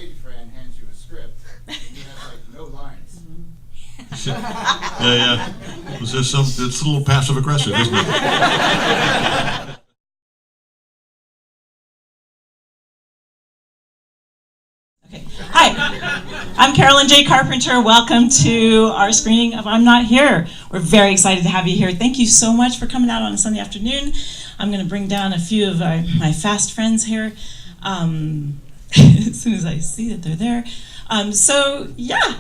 stage friend hands you a script and you have like no lines. Yeah. It's a little passive aggressive, isn't it? Hi, I'm Carolyn J. Carpenter. Welcome to our screening of I'm Not Here. We're very excited to have you here. Thank you so much for coming out on a Sunday afternoon. I'm going to bring down a few of my fast friends here as soon as I see that they're there.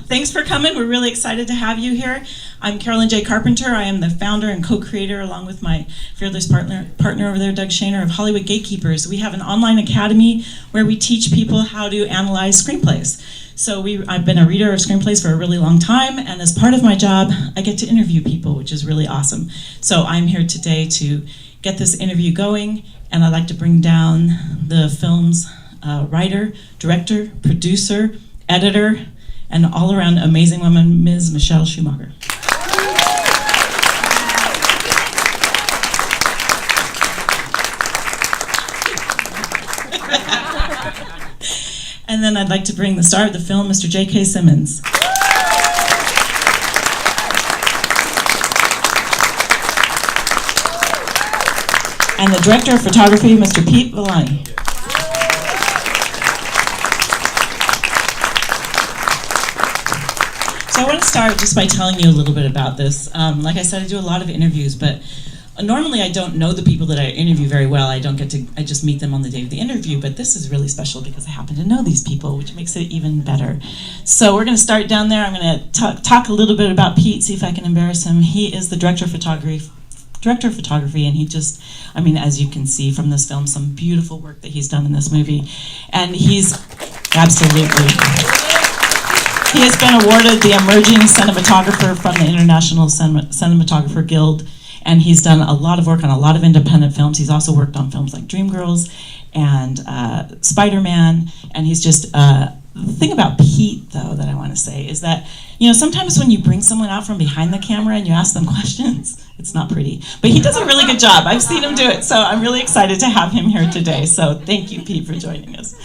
Thanks for coming. We're really excited to have you here. I'm Carolyn J. Carpenter. I am the founder and co-creator, along with my fearless partner over there, Doug Shaner, of Hollywood Gatekeepers. We have an online academy where we teach people how to analyze screenplays. So I've been a reader of screenplays for a really long time, and as part of my job, I get to interview people, which is really awesome. So I'm here today to get this interview going, and I'd like to bring down the film's writer, director, producer, editor, and all-around amazing woman, Ms. Michelle Schumacher. And then I'd like to bring the star of the film, Mr. J.K. Simmons. And the director of photography, Mr. Pete Villani. So I want to start just by telling you a little bit about this. Like I said, I do a lot of interviews, but normally I don't know the people that I interview very well. I just meet them on the day of the interview, but this is really special because I happen to know these people, which makes it even better. So we're going to start down there. I'm going to talk a little bit about Pete, see if I can embarrass him. He is the director of photography, and he just, as you can see from this film, some beautiful work that he's done in this movie. And he's absolutely... He has been awarded the Emerging Cinematographer from the International Cinematographer Guild, and he's done a lot of work on a lot of independent films. He's also worked on films like Dreamgirls and Spider-Man, and he's just, the thing about Pete, though, that I want to say is that, sometimes when you bring someone out from behind the camera and you ask them questions, it's not pretty, but he does a really good job. I've seen him do it, so I'm really excited to have him here today. So thank you, Pete, for joining us.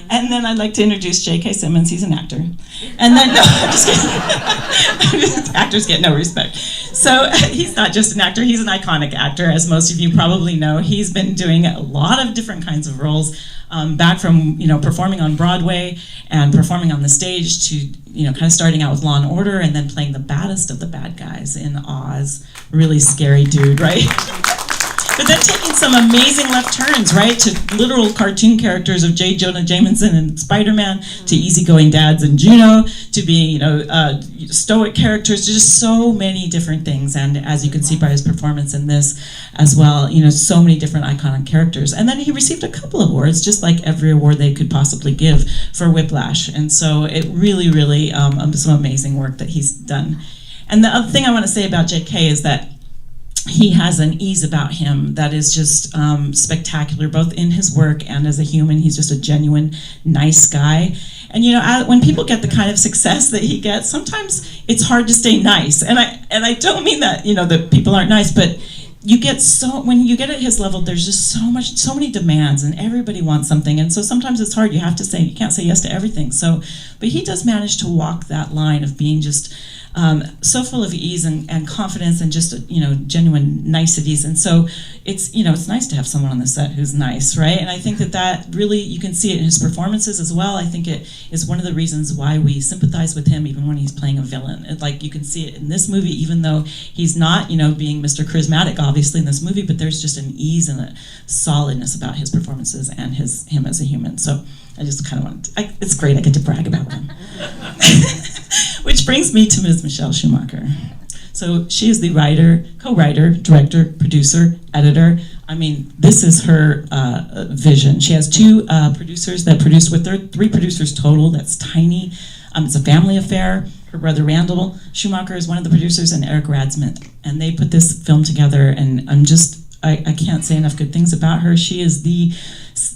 And then I'd like to introduce J.K. Simmons. He's an actor. And then, no, I'm just kidding. Actors get no respect. So he's not just an actor, he's an iconic actor, as most of you probably know. He's been doing a lot of different kinds of roles, back from, performing on Broadway and performing on the stage to, kind of starting out with Law and Order and then playing the baddest of the bad guys in Oz. Really scary dude, right? But then taking some amazing left turns, right, to literal cartoon characters of J. Jonah Jameson and Spider-Man, to easygoing dads in Juno, to being, stoic characters, just so many different things. And as you can see by his performance in this as well, so many different iconic characters. And then he received a couple of awards, just like every award they could possibly give for Whiplash. And so it really, really, some amazing work that he's done. And the other thing I want to say about J.K. is that he has an ease about him that is just spectacular, both in his work and as a human. He's just a genuine, nice guy. And when people get the kind of success that he gets, sometimes it's hard to stay nice. And I don't mean that, that people aren't nice, but when you get at his level, there's just so many demands, and everybody wants something. And so sometimes it's hard. You can't say yes to everything. But he does manage to walk that line of being just so full of ease and confidence and just, genuine niceties. And so it's nice to have someone on the set who's nice, right? And I think that really, you can see it in his performances as well. I think it is one of the reasons why we sympathize with him even when he's playing a villain. You can see it in this movie, even though he's not, being Mr. Charismatic, obviously, in this movie, but there's just an ease and a solidness about his performances and him as a human. So I just kind of it's great I get to brag about them. Which brings me to Ms. Michelle Schumacher. So she is the writer, co-writer, director, producer, editor. This is her vision. She has two producers that produced with her, 3 producers total. That's tiny. It's a family affair. Her brother Randall Schumacher is one of the producers, and Eric Radsmith. And they put this film together, and I can't say enough good things about her. She is the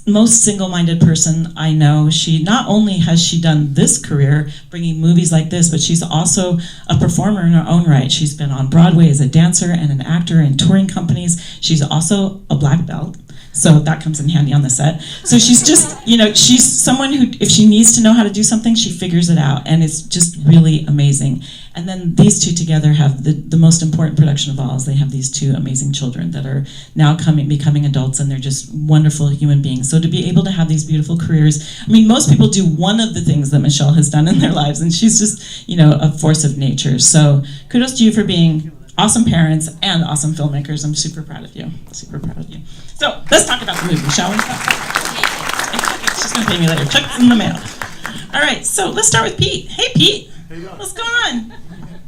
most single-minded person I know. She not only has she done this career, bringing movies like this, but she's also a performer in her own right. She's been on Broadway as a dancer and an actor in touring companies. She's also a black belt. So that comes in handy on the set. So she's just, she's someone who, if she needs to know how to do something, she figures it out, and it's just really amazing. And then these two together have the most important production of all, is they have these two amazing children that are now becoming adults, and they're just wonderful human beings. So to be able to have these beautiful careers, I mean, most people do one of the things that Michelle has done in their lives, and she's just, a force of nature. So kudos to you for being awesome parents and awesome filmmakers. I'm super proud of you. Super proud of you. So let's talk about the movie, shall we? She's going to pay me later. Check's in the mail. All right, so let's start with Pete. Hey, Pete. What's going on?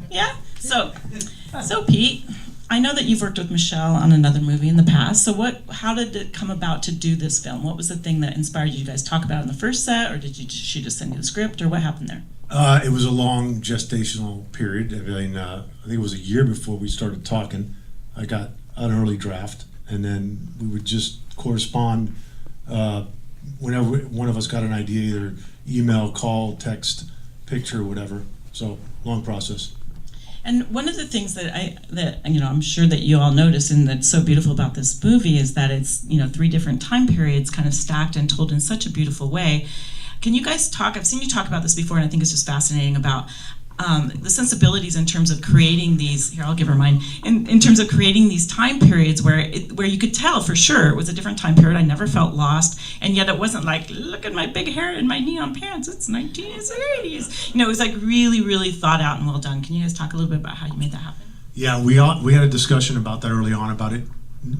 Yeah? So Pete, I know that you've worked with Michelle on another movie in the past. So how did it come about to do this film? What was the thing that inspired you guys to talk about it in the first set, or she just send you the script, or what happened there? It was a long gestational period. I mean, I think it was a year before we started talking. I got an early draft, and then we would just correspond whenever one of us got an idea, either email, call, text, picture, whatever. So, long process. And one of the things that I'm sure that you all notice, and that's so beautiful about this movie, is that it's 3 different time periods kind of stacked and told in such a beautiful way. Can you guys talk? I've seen you talk about this before, and I think it's just fascinating about the sensibilities in terms of creating these. Here, I'll give her mine. In terms of creating these time periods where you could tell for sure it was a different time period. I never felt lost, and yet it wasn't like, look at my big hair and my neon pants. It's 1980s. It was like really, really thought out and well done. Can you guys talk a little bit about how you made that happen? Yeah, we had a discussion about that early on about it.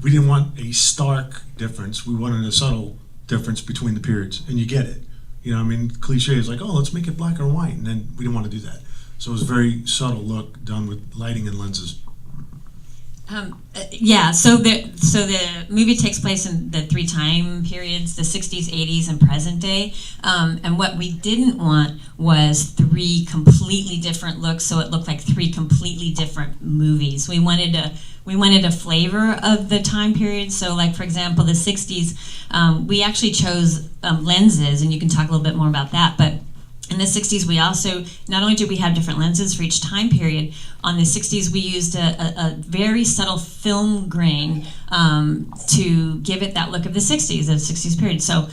We didn't want a stark difference. We wanted a subtle difference between the periods, and you get it. Cliche is like, oh, let's make it black or white, and then we didn't want to do that. So it was a very subtle look done with lighting and lenses. So the movie takes place in the 3 time periods, the 60s, 80s, and present day. And what we didn't want was 3 completely different looks, so it looked like 3 completely different movies. We wanted a flavor of the time period. So, like, for example, the 60s, we actually chose lenses, and you can talk a little bit more about that, but in the 60s, we also, not only did we have different lenses for each time period, on the 60s we used a very subtle film grain to give it that look of the 60s period. So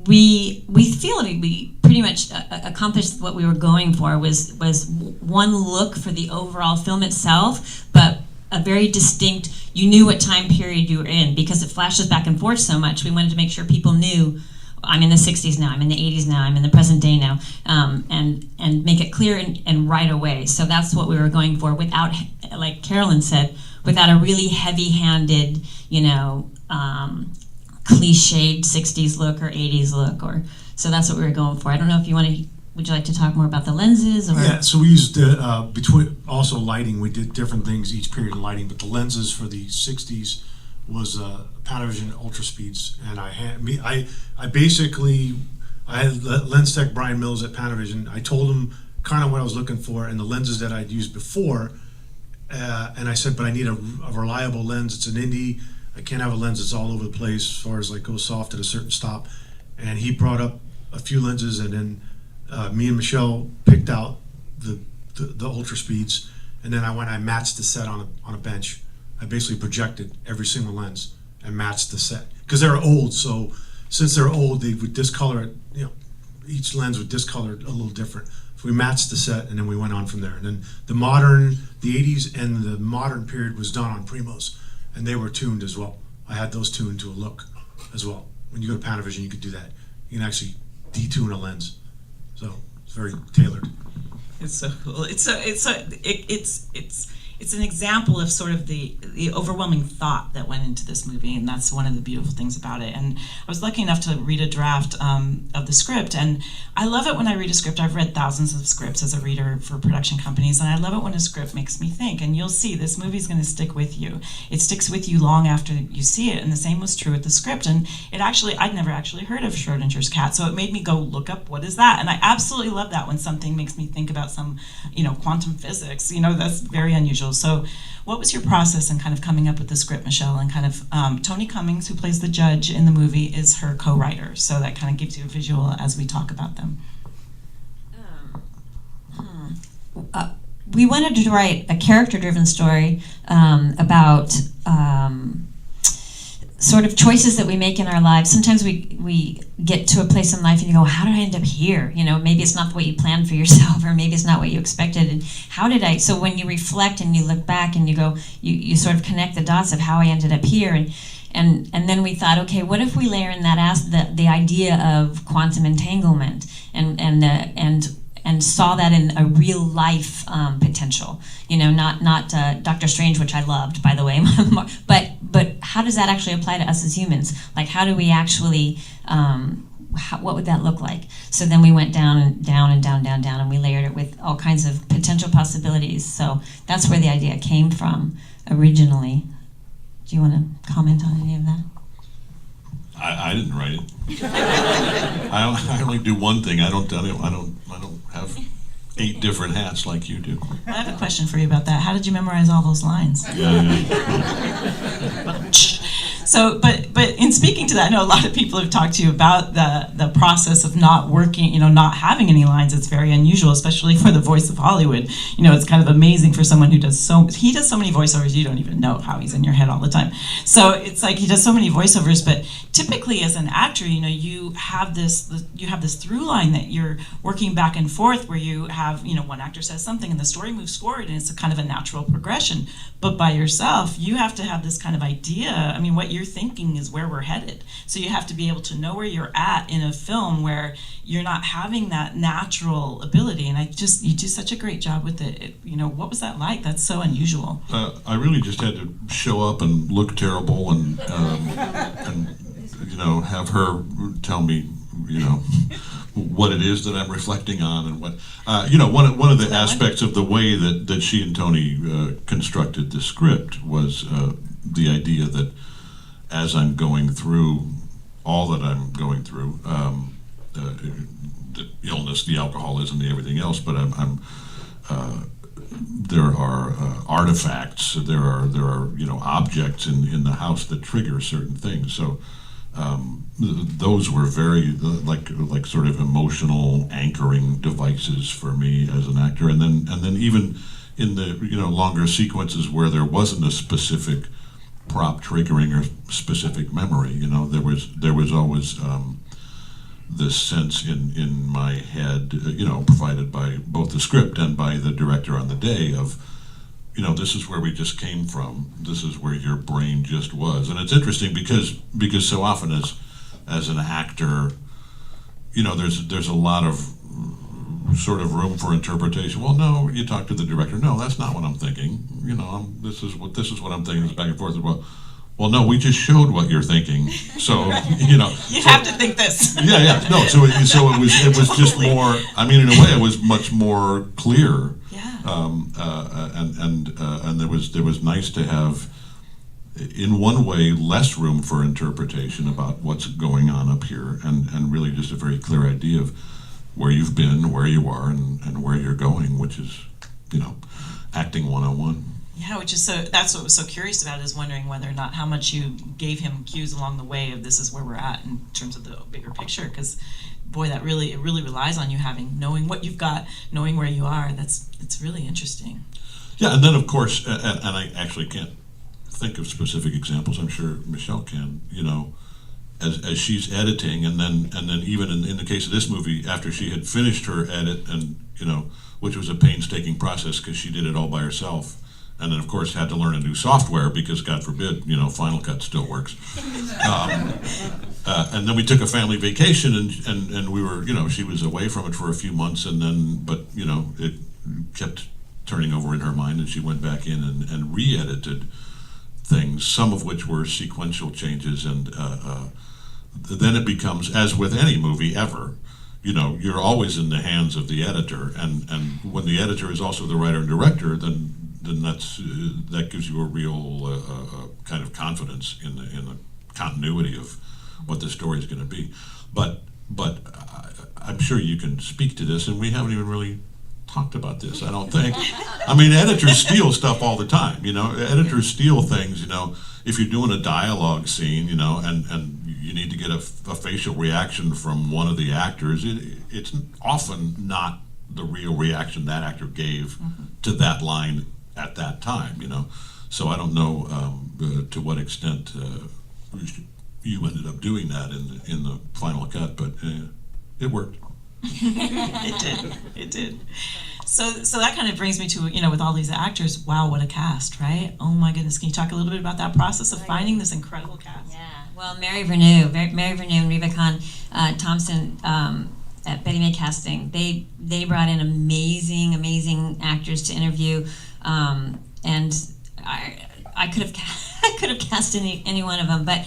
we feel that we pretty much accomplished what we were going for, was one look for the overall film itself, but a very distinct, you knew what time period you were in, because it flashes back and forth so much. We wanted to make sure people knew, I'm in the 60s now, I'm in the 80s now, I'm in the present day now, and make it clear and right away. So that's what we were going for, without, like Carolyn said, without a really heavy-handed, cliched 60s look or 80s look. So that's what we were going for. I don't know if would you like to talk more about the lenses? Or? Yeah, so we used, between also lighting, we did different things each period of lighting, but the lenses for the 60s was Panavision Ultra Speeds, and I had lens tech Brian Mills at Panavision. I told him kind of what I was looking for and the lenses that I'd used before, and I said, but I need a reliable lens. It's an indie. I can't have a lens that's all over the place as far as like go soft at a certain stop. And he brought up a few lenses, and then me and Michelle picked out the Ultra Speeds, and then I matched the set on a bench. I basically projected every single lens and matched the set, because they're old. So since they're old, they would discolor it. Each lens would discolor it a little different. So we matched the set, and then we went on from there. And then the 80s and the modern period was done on Primos, and they were tuned as well. I had those tuned to a look as well. When you go to Panavision, you could do that. You can actually detune a lens, so it's very tailored. It's so cool. It's an example of sort of the overwhelming thought that went into this movie, and that's one of the beautiful things about it. And I was lucky enough to read a draft of the script, and I love it when I read a script. I've read thousands of scripts as a reader for production companies, and I love it when a script makes me think. And you'll see, this movie's going to stick with you. It sticks with you long after you see it, and the same was true with the script. And I'd never actually heard of Schrodinger's cat, so it made me go look up, what is that? And I absolutely love that when something makes me think about some, quantum physics. That's very unusual. So what was your process in kind of coming up with the script, Michelle? And kind of Tony Cummings, who plays the judge in the movie, is her co-writer. So that kind of gives you a visual as we talk about them. We wanted to write a character-driven story about sort of choices that we make in our lives. Sometimes we get to a place in life and you go, how did I end up here? You know, maybe it's not what you planned for yourself, or maybe it's not what you expected. And how did I? So when you reflect and you look back and you go, you sort of connect the dots of how I ended up here. And then we thought, okay, what if we layer in that the idea of quantum entanglement and saw that in a real life potential, you know, not Doctor Strange, which I loved, by the way, but how does that actually apply to us as humans? Like, how do we actually, what would that look like? So then we went down and down and down, down, down, and we layered it with all kinds of potential possibilities. So that's where the idea came from originally. Do you want to comment on any of that? I didn't write it. I only do one thing. I don't have 8 different hats like you do. I have a question for you about that. How did you memorize all those lines? Yeah. So, but in speaking to that, I know a lot of people have talked to you about the process of not working, you know, not having any lines. It's very unusual, especially for the voice of Hollywood. You know, it's kind of amazing for someone who does so many voiceovers, you don't even know how he's in your head all the time. So it's like he does so many voiceovers, but typically as an actor, you know, you have this through line that you're working back and forth, where you have, you know, one actor says something and the story moves forward and it's a kind of a natural progression. But by yourself, you have to have this kind of idea. I mean, what you're thinking is where we're headed. So you have to be able to know where you're at in a film where you're not having that natural ability. And you do such a great job with it. You know, what was that like? That's so unusual. I really just had to show up and look terrible and you know, have her tell me, you know, what it is that I'm reflecting on, and what you know, one of the aspects of the way that she and Tony constructed the script was the idea that as I'm going through all that I'm going through, the illness, the alcoholism, the everything else, but there are artifacts, there are you know, objects in the house that trigger certain things. So those were very like sort of emotional anchoring devices for me as an actor, and then even in the, you know, longer sequences where there wasn't a specific prop triggering or specific memory, you know, there was always this sense in my head, you know, provided by both the script and by the director on the day of, you know, this is where we just came from. This is where your brain just was. And it's interesting because so often as an actor, you know, there's a lot of sort of room for interpretation. Well, no, you talk to the director. No, that's not what I'm thinking. You know, this is what I'm thinking. It's back and forth. Well, no, we just showed what you're thinking. So, you know, you have to think this. Yeah. No, so it was just more. I mean, in a way, it was much more clear. Yeah. And there was nice to have, in one way, less room for interpretation about what's going on up here, and really just a very clear idea of where you've been, where you are, and where you're going, which is, you know, acting 101. Yeah, that's what was so curious about, is wondering whether or not how much you gave him cues along the way of this is where we're at in terms of the bigger picture, because boy, it really relies on you knowing what you've got, knowing where you are. It's really interesting. Yeah, and then of course, and I actually can't think of specific examples. I'm sure Michelle can. You know, as she's editing, and then even in the case of this movie, after she had finished her edit, and you know, which was a painstaking process because she did it all by herself. And then, of course, had to learn a new software because, God forbid, you know, Final Cut still works. And then we took a family vacation, and we were, you know, she was away from it for a few months, but, you know, it kept turning over in her mind, and she went back in and re-edited things, some of which were sequential changes, and then it becomes, as with any movie ever, you know, you're always in the hands of the editor, and when the editor is also the writer and director, then that gives you a real kind of confidence in the continuity of what the story is going to be. But I'm sure you can speak to this, and we haven't even really talked about this, I don't think. I mean, editors steal stuff all the time, you know. Editors steal things, you know. If you're doing a dialogue scene, you know, and you need to get a facial reaction from one of the actors, it's often not the real reaction that actor gave to that line at that time, you know. So I don't know to what extent you ended up doing that in the final cut, but it worked. It did. So that kind of brings me to, with all these actors, wow, what a cast, right? Oh my goodness, can you talk a little bit about that process of finding this incredible cast? Yeah, well, Mary Vernew and Reva Khan Thompson at Betty May Casting, they brought in amazing actors to interview, and I could have cast any one of them, but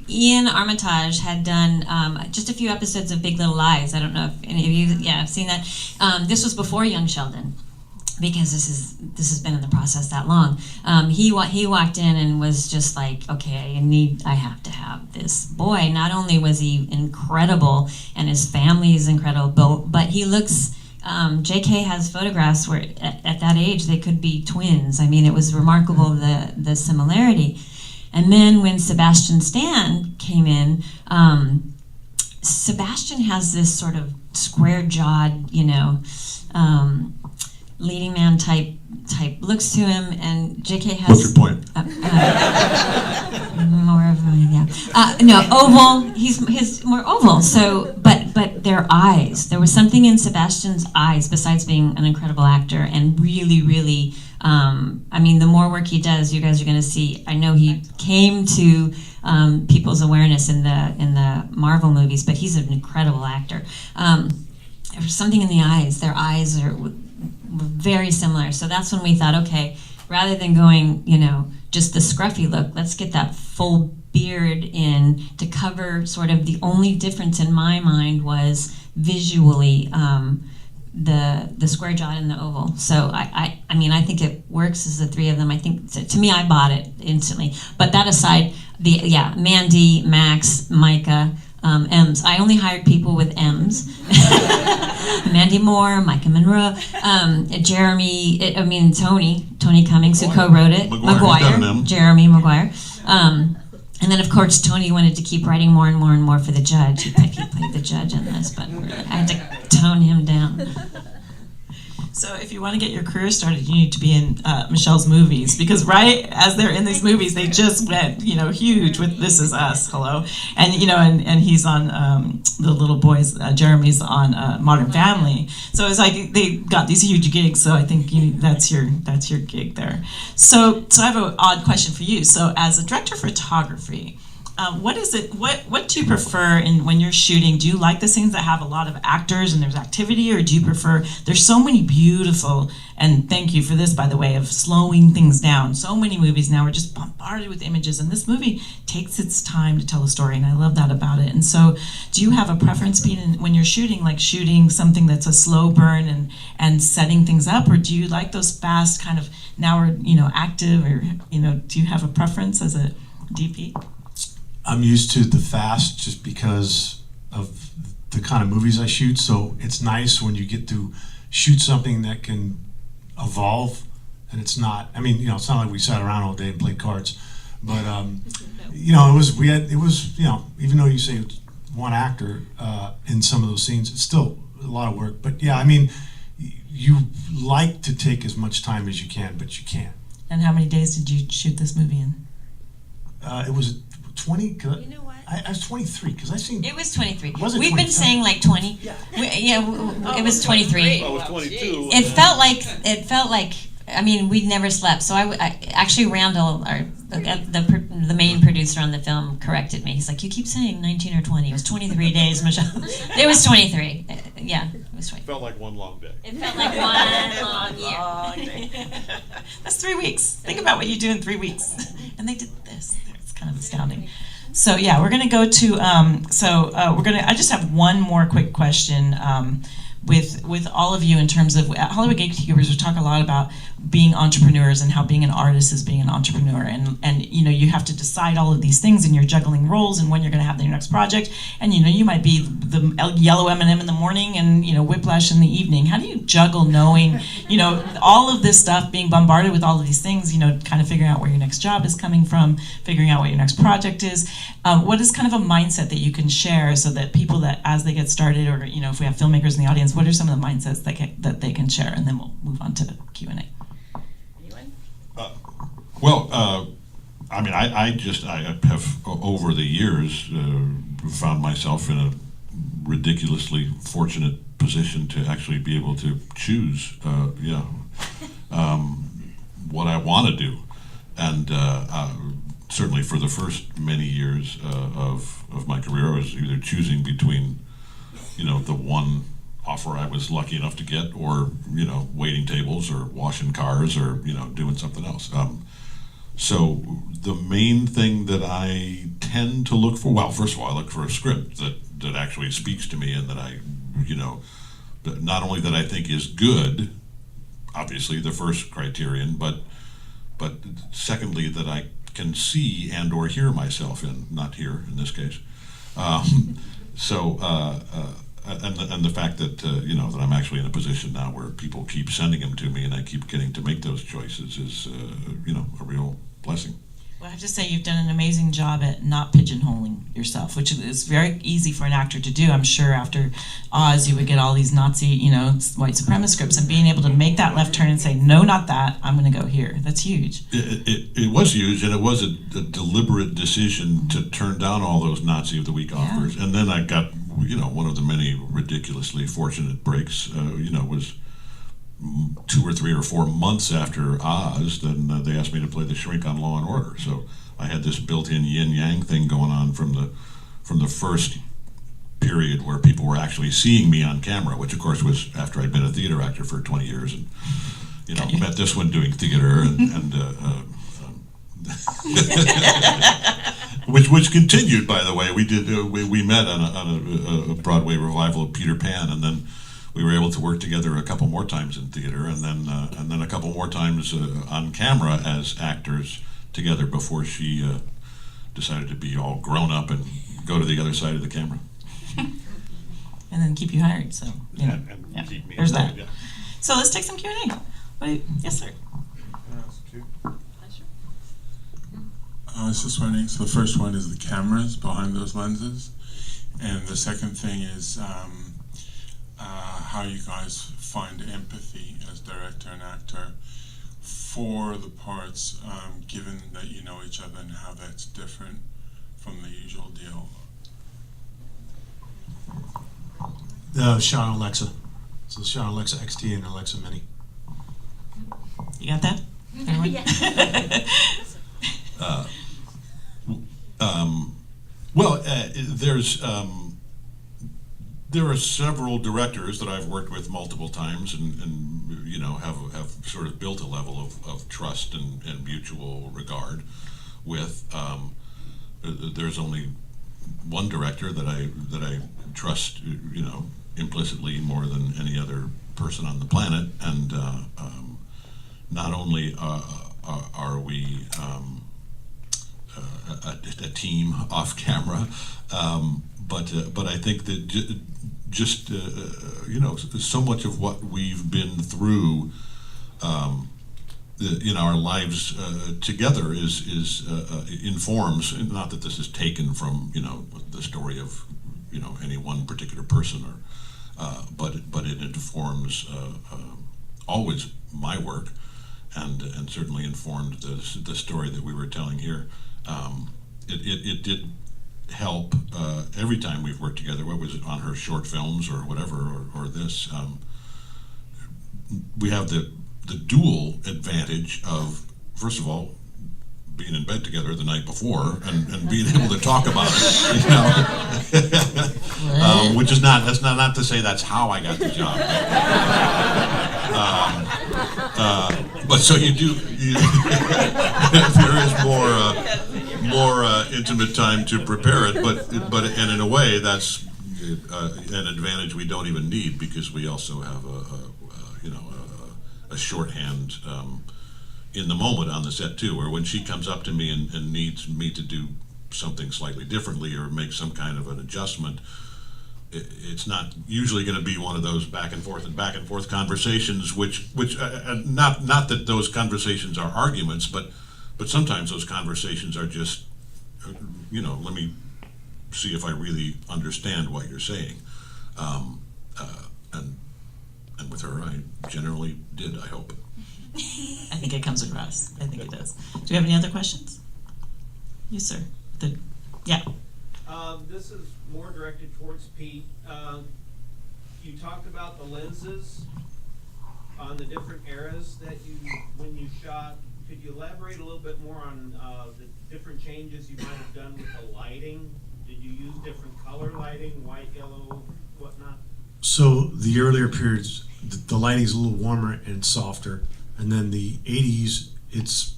Ian Armitage had done just a few episodes of Big Little Lies. I don't know if any of you have seen that. This was before Young Sheldon, because this has been in the process that long. He walked in and was just like, okay, I have to have this boy. Not only was he incredible and his family is incredible, but he looks. JK has photographs where at that age they could be twins. I mean, it was remarkable the similarity. And then when Sebastian Stan came in, Sebastian has this sort of square-jawed, leading man type looks to him, and JK has. What's your point? Oval. He's more oval. So, but their eyes. There was something in Sebastian's eyes, besides being an incredible actor, and really. The more work he does, you guys are going to see. I know he came to people's awareness in the Marvel movies, but he's an incredible actor. There's something in the eyes. Their eyes are very similar. So that's when we thought, okay, rather than going, just the scruffy look, let's get that full beard in to cover sort of the only difference in my mind was visually the square jaw and the oval. So I think it works as the three of them. I think to me, I bought it instantly. But that aside, Mandy, Max, Micah, M's. I only hired people with M's. Mandy Moore, Micah Monroe, Jeremy. Tony Cummings, who co-wrote it. Maguire. Jeremy Maguire. And then, of course, Tony wanted to keep writing more and more for the judge. He played the judge in this, but I had to tone him down. So if you want to get your career started, you need to be in Michelle's movies, because right as they're in these movies, they just went, huge with This Is Us, hello, and and he's on the little boys. Jeremy's on Modern Family, so it's like they got these huge gigs. So I think that's your gig there. So I have an odd question for you. So as a director of photography, what is it? What do you prefer when you're shooting? Do you like the scenes that have a lot of actors and there's activity, or do you prefer? There's so many beautiful, and thank you for this, by the way, of slowing things down. So many movies now are just bombarded with images, and this movie takes its time to tell a story, and I love that about it. And so, do you have a preference, Pete, when you're shooting, like shooting something that's a slow burn and setting things up, or do you like those fast kind of now we're active, or do you have a preference as a DP? I'm used to the fast just because of the kind of movies I shoot. So it's nice when you get to shoot something that can evolve, and it's not. It's not like we sat around all day and played cards, but it was even though you say it's one actor in some of those scenes, it's still a lot of work. But you like to take as much time as you can, but you can't. And how many days did you shoot this movie in? It was 20. You know what? I was 23 because I seen. It was 23. Was it We've 27? been saying like 20. Yeah. It was 23. Oh, it was 22. It felt like. We'd never slept. So I actually Randall, the main producer on the film, corrected me. He's like, "You keep saying 19 or 20. It was 23 days, Michelle." It was 23. Yeah, it was 20. Felt like one long day. It felt like one long year. That's 3 weeks. Think about what you do in 3 weeks. And they did this. It's kind of astounding. So we're gonna go to. I just have one more quick question. With all of you in terms of at Hollywood Gatekeepers, we talk a lot about being entrepreneurs and how being an artist is being an entrepreneur, and you have to decide all of these things, and you're juggling roles and when you're going to have your next project, and you might be the yellow M&M in the morning and Whiplash in the evening. How do you juggle knowing all of this stuff, being bombarded with all of these things, kind of figuring out where your next job is coming from, figuring out what your next project is? What is kind of a mindset that you can share so that people that as they get started, or if we have filmmakers in the audience, what are some of the mindsets that they can share, and then we'll move on to Q&A. Anyone? I mean, I have over the years found myself in a ridiculously fortunate position to actually be able to choose, what I want to do, and certainly for the first many years of my career, I was either choosing between, the one offer I was lucky enough to get, or waiting tables, or washing cars, or doing something else. So the main thing that I tend to look for, well, first of all, I look for a script that actually speaks to me, and that I, that not only that I think is good, obviously the first criterion, but secondly that I can see and or hear myself in, not hear in this case. And the fact that that I'm actually in a position now where people keep sending them to me, and I keep getting to make those choices is a real blessing. Well, I have to say you've done an amazing job at not pigeonholing yourself, which is very easy for an actor to do. I'm sure after Oz, you would get all these Nazi, white supremacist scripts, and being able to make that left turn and say, no, not that, I'm going to go here. That's huge. It was huge, and it was a deliberate decision to turn down all those Nazi of the Week offers. And then I got, one of the many ridiculously fortunate breaks, was 2 or 3 or 4 months after Oz, then they asked me to play the shrink on Law and Order. So I had this built-in yin-yang thing going on from the first period where people were actually seeing me on camera, which of course was after I'd been a theater actor for 20 years, and met this one doing theater, and which continued, by the way. We did we met on a Broadway revival of Peter Pan, and then we were able to work together a couple more times in theater, and then a couple more times on camera as actors together before she decided to be all grown up and go to the other side of the camera. And then keep you hired, so Keep me there's that. employed, yeah. So let's take some Q&A. Yes, sir. I was just wondering, so the first one is the cameras behind those lenses, and the second thing is how you guys find empathy as director and actor for the parts, given that you know each other, and how that's different from the usual deal. The Sharon Alexa. So Sharon Alexa XT and Alexa Mini. You got that? Everyone? There are several directors that I've worked with multiple times, and have sort of built a level of trust and mutual regard with. There's only one director that I trust, implicitly more than any other person on the planet, and not only are we a team off camera, but I think that just so much of what we've been through in our lives together is informs. Not that this is taken from the story of any one particular person, or but it informs always my work, and certainly informed the story that we were telling here. It did help every time we've worked together, what was it, on her short films or whatever, or this. We have the dual advantage of, first of all, being in bed together the night before and being able to talk about it, which is that's not to say that's how I got the job. But so you do, there is more intimate time to prepare it, but and in a way that's an advantage we don't even need, because we also have a shorthand in the moment on the set too, where when she comes up to me and needs me to do something slightly differently or make some kind of an adjustment, it's not usually going to be one of those back and forth conversations, which not that those conversations are arguments, but sometimes those conversations are just, let me see if I really understand what you're saying, and with her I generally did, I hope. I think it comes across. I think it does. Do we have any other questions? You, sir. This is more directed towards Pete. You talked about the lenses on the different eras that when you shot. Could you elaborate a little bit more on the different changes you might have done with the lighting? Did you use different color lighting, white, yellow, whatnot? So the earlier periods, the lighting's a little warmer and softer, and then the 80s, it's,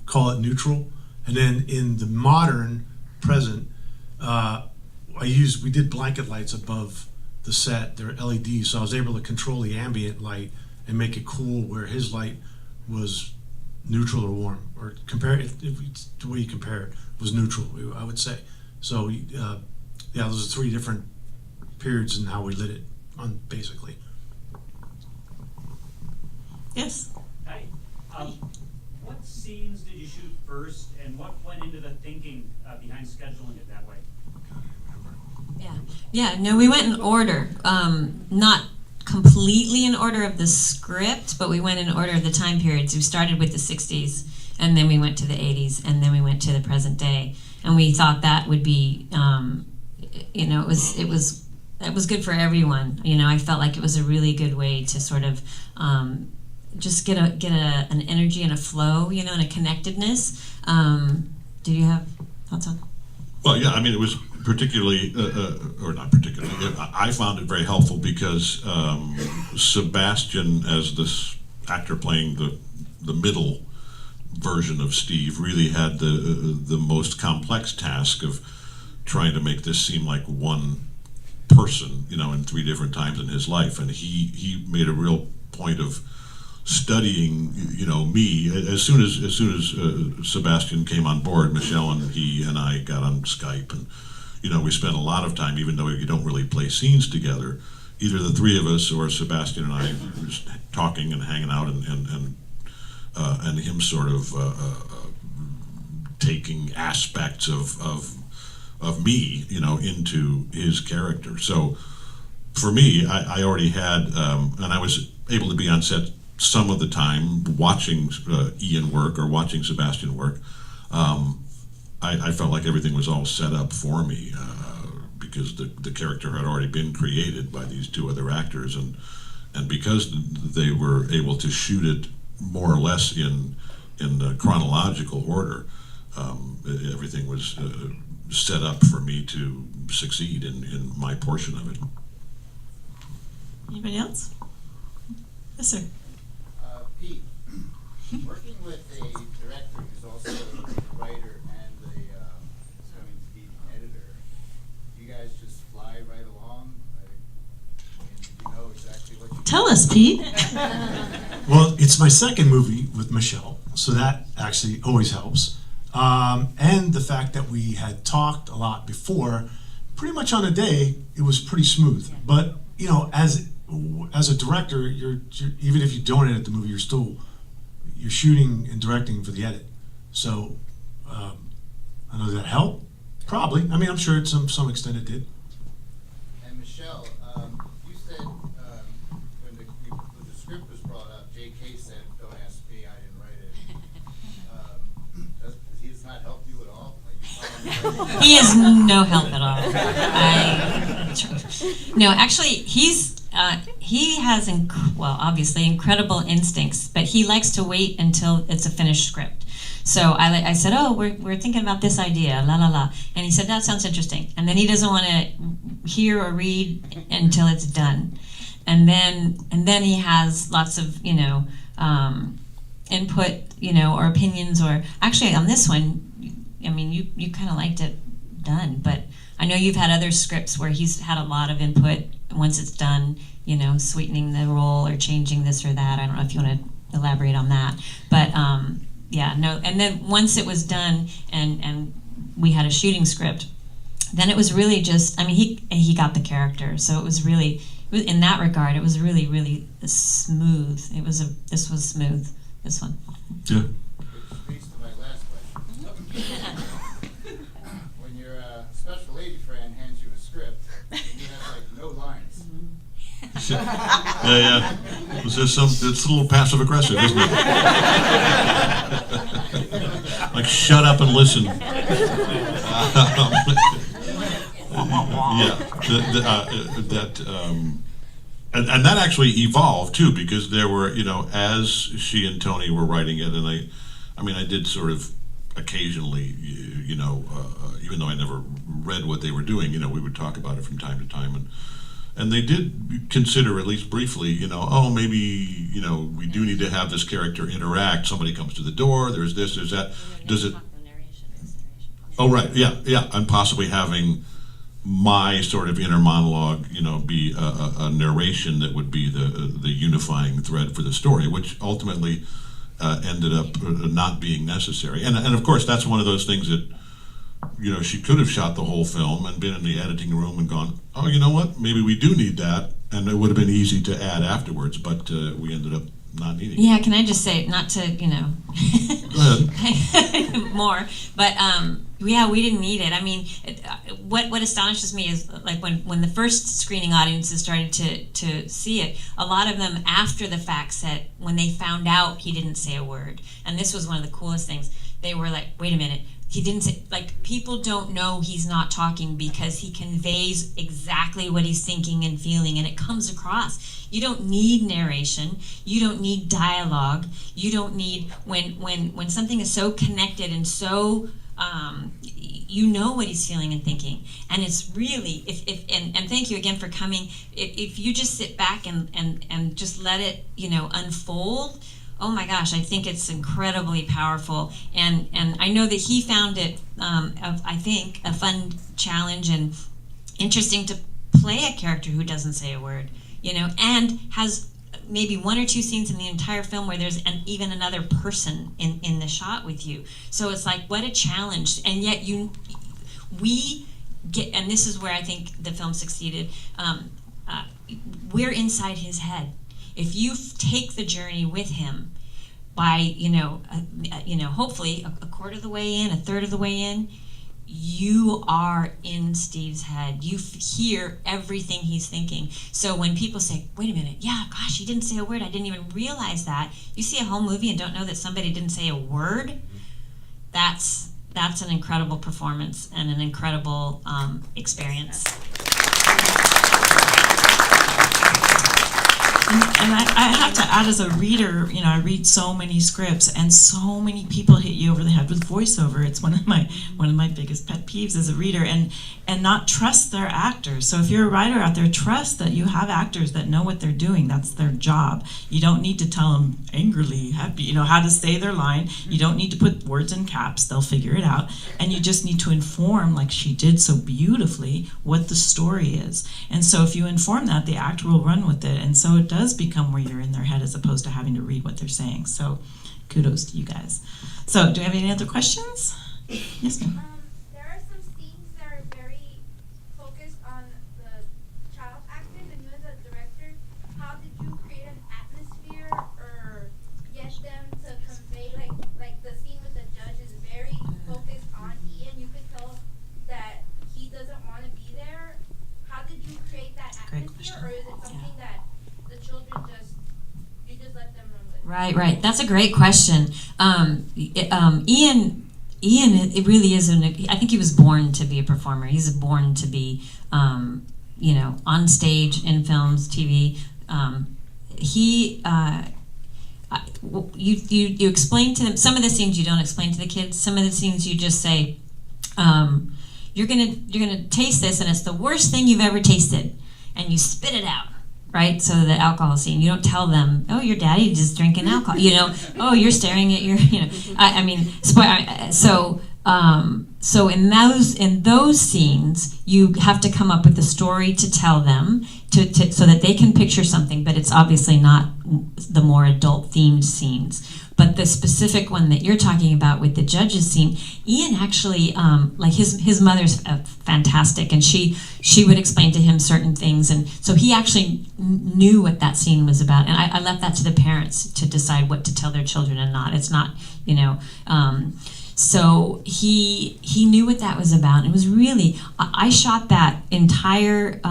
call it neutral, and then in the modern present, we did blanket lights above the set. They're LEDs, so I was able to control the ambient light and make it cool where his light was neutral or warm, or compare it, if it's the way you compare it, was neutral, I would say. So yeah, those are 3 different periods in how we lit it on, basically. Yes. Hi. What scenes did you shoot first, and what went into the thinking behind scheduling it that way? Yeah, no, we went in order. Not completely in order of the script, but we went in order of the time periods. We started with the 60s, and then we went to the 80s, and then we went to the present day. And we thought that would be, it was good for everyone. I felt like it was a really good way to sort of just get an energy and a flow, and a connectedness. Do you have thoughts on? Well, yeah, I mean, it was particularly, or not particularly, I found it very helpful because Sebastian, as this actor playing the middle version of Steve, really had the most complex task of trying to make this seem like one person, in 3 different times in his life. And he made a real point of studying, me. As soon as Sebastian came on board, Michelle and he and I got on Skype, and we spent a lot of time, even though you don't really play scenes together, either the 3 of us or Sebastian and I just talking and hanging out, and him sort of taking aspects of me, into his character. So for me, I already had, and I was able to be on set some of the time watching Ian work or watching Sebastian work. I felt like everything was all set up for me because the character had already been created by these 2 other actors, and because they were able to shoot it more or less in chronological order, everything was set up for me to succeed in my portion of it. Anybody else? Yes, sir. Pete, working with a director who's also a writer and is going to be the editor, you guys just fly right along? Did you know exactly what you Tell us, Pete. Well, it's my second movie with Michelle, so that actually always helps. And the fact that we had talked a lot before, pretty much on a day, it was pretty smooth. But, as a director, you're even if you don't edit the movie, you're shooting and directing for the edit. So I know that helped. Probably. I mean, I'm sure to some extent it did. And Michelle, you said when the script was brought up, J.K. said, "Don't ask me, I didn't write it." Does he not help you at all? Like, He is no help at all. No, actually, he has obviously incredible instincts, but he likes to wait until it's a finished script. So I said, "Oh, we're thinking about this idea, la la la," and he said, "That sounds interesting." And then he doesn't want to hear or read until it's done, and then he has lots of input, or opinions, or actually on this one, I mean, you kind of liked it done, but I know you've had other scripts where he's had a lot of input once it's done, sweetening the role or changing this or that. I don't know if you want to elaborate on that, but yeah, no. And then once it was done and we had a shooting script, then it was really just, I mean, he got the character, so it was really, in that regard, it was really, really smooth. This was smooth, this one. Yeah. which leads to my last question. When your special lady friend hands you a script, and you have no lines. Yeah. It's a little passive aggressive, isn't it? like shut up and listen. Yeah, and that actually evolved too, because there were, as she and Tony were writing it, and I did sort of occasionally, even though I never read what they were doing, we would talk about it from time to time, and they did consider, at least briefly, maybe, we do need to have this character interact. Somebody comes to the door, there's this, there's that. Does it? Oh, right, yeah, and possibly having my sort of inner monologue, be a narration that would be the unifying thread for the story, which ultimately ended up not being necessary. And of course, that's one of those things that, she could have shot the whole film and been in the editing room and gone, oh, you know what, maybe we do need that, and it would have been easy to add afterwards, but we ended up not needing it. Yeah, can I just say, not to, Go ahead. more, but yeah, we didn't need it. What astonishes me is, like, when the first screening audiences started to see it, a lot of them after the fact said, when they found out he didn't say a word, and this was one of the coolest things, they were like, wait a minute, he didn't say, like, people don't know he's not talking because he conveys exactly what he's thinking and feeling, and it comes across. You don't need narration. You don't need dialogue. You don't need, when something is so connected and so, you know what he's feeling and thinking. And it's really, and thank you again for coming. If you just sit back and just let it, unfold, oh my gosh, I think it's incredibly powerful. And I know that he found it, I think, a fun challenge and interesting to play a character who doesn't say a word, and has maybe one or two scenes in the entire film where there's even another person in the shot with you. So it's like, what a challenge. And yet we get, and this is where I think the film succeeded, we're inside his head. If you take the journey with him by, hopefully a quarter of the way in, a third of the way in, you are in Steve's head. You hear everything he's thinking. So when people say, wait a minute, yeah, gosh, he didn't say a word, I didn't even realize that. You see a whole movie and don't know that somebody didn't say a word? That's an incredible performance and an incredible experience. And I have to add, as a reader, I read so many scripts, and so many people hit you over the head with voiceover. It's one of my biggest pet peeves as a reader, and not trust their actors. So if you're a writer out there, trust that you have actors that know what they're doing. That's their job. You don't need to tell them angrily, happy, how to say their line. You don't need to put words in caps. They'll figure it out. And you just need to inform, like she did so beautifully, what the story is. And so if you inform that, the actor will run with it. And so it does become where you're in their head as opposed to having to read what they're saying. So kudos to you guys. So do we have any other questions? Yes, ma'am. There are some scenes that are very focused on the child actors, and you as a director, how did you create an atmosphere or get them to convey, like the scene with the judge is very focused on Ian. You could tell that he doesn't want to be there. How did you create that atmosphere, or is it something that the children you just let them run with? Right. That's a great question. Ian, it really is I think he was born to be a performer. He's born to be, on stage, in films, TV. You explain to them some of the scenes you don't explain to the kids. Some of the scenes you just say, you're gonna taste this, and it's the worst thing you've ever tasted, and you spit it out. Right, so the alcohol scene, you don't tell them, oh, your daddy just drinking alcohol, oh, you're staring at your, so in those scenes, you have to come up with a story to tell them, so that they can picture something, but it's obviously not the more adult themed scenes. But the specific one that you're talking about with the judges scene, Ian actually, his mother's fantastic, and she would explain to him certain things, and so he actually knew what that scene was about. And I left that to the parents to decide what to tell their children and not. It's not, so he knew what that was about. It was really, I shot that entire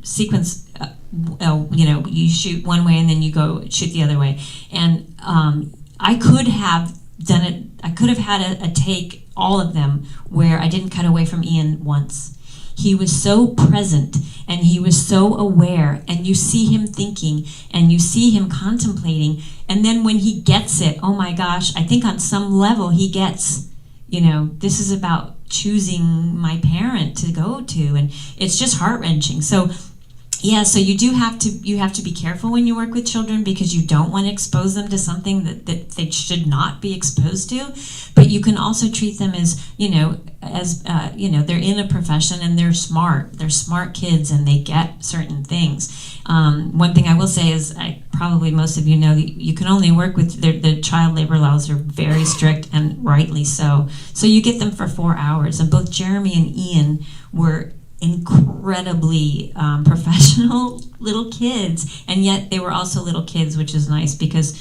sequence. You shoot one way and then you go shoot the other way, and I could have done it. I could have had a take, all of them, where I didn't cut away from Ian once. He was so present and he was so aware, and you see him thinking and you see him contemplating, and then when he gets it, oh my gosh, I think on some level he gets, this is about choosing my parent to go to, and it's just heart-wrenching. So yeah, so you have to be careful when you work with children, because you don't want to expose them to something that they should not be exposed to. But you can also treat them as they're in a profession and they're smart. They're smart kids and they get certain things. One thing I will say is, probably most of you know, you can only work with the child labor laws are very strict, and rightly so. So you get them for 4 hours, and both Jeremy and Ian were incredibly professional little kids, and yet they were also little kids, which is nice, because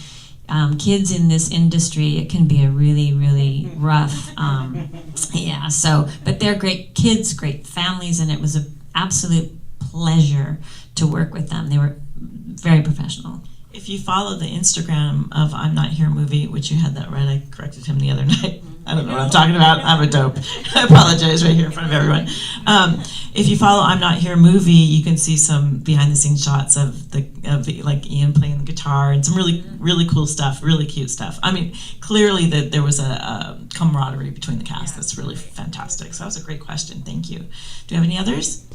kids in this industry, it can be a really, really rough, but they're great kids, great families, and it was an absolute pleasure to work with them. They were very professional. If you follow the Instagram of I'm Not Here movie, which you had that right, I corrected him the other night. I don't know what I'm talking about. I'm a dope. I apologize right here in front of everyone. If you follow I'm Not Here movie, you can see some behind the scenes shots of like Ian playing the guitar and some really cool stuff, really cute stuff. I mean, clearly that there was a camaraderie between the cast. That's really fantastic. So that was a great question. Thank you. Do you have any others?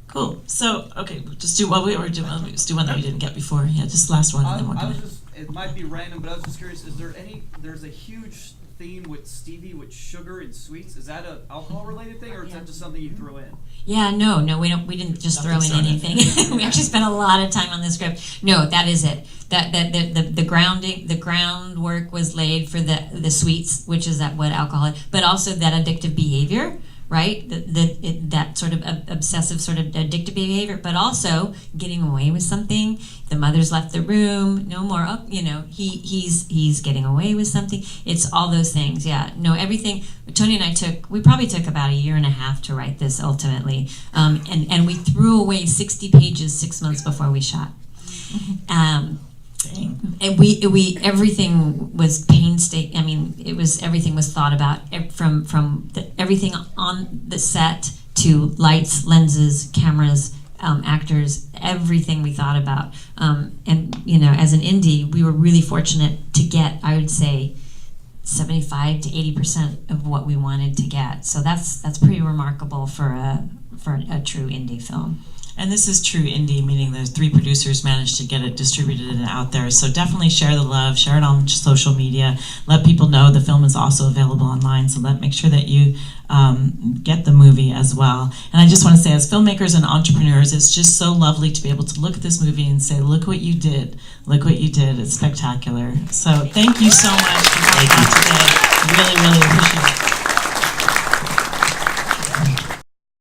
Cool. So, okay, just do what we were doing. Let's do one that we didn't get before. Yeah, just last one, and then we're gonna. It might be random, but I was just curious. There's a huge theme with Stevie with sugar and sweets. Is that an alcohol-related thing, or is that just something you threw in? Yeah, no, we didn't just throw in anything. We actually spent a lot of time on the script. No, that is it. The groundwork was laid for the sweets, which is what alcohol is, but also that addictive behavior. Right, that sort of obsessive, sort of addictive behavior, but also getting away with something. The mother's left the room, no more. Oh, he's getting away with something. It's all those things. Yeah, no, everything. Tony and I we probably took about 1.5 years to write this ultimately, and we threw away 60 pages 6 months before we shot. And everything was painstaking. I mean, everything was thought about, from everything on the set to lights, lenses, cameras, actors. Everything we thought about. And as an indie, we were really fortunate to get, I would say, 75 to 80% of what we wanted to get. So that's pretty remarkable for a true indie film. And this is true indie, meaning the 3 producers managed to get it distributed and out there. So definitely share the love, share it on social media. Let people know the film is also available online. So make sure that you get the movie as well. And I just want to say, as filmmakers and entrepreneurs, it's just so lovely to be able to look at this movie and say, look what you did. Look what you did. It's spectacular. So thank you so much for coming out today. Really, really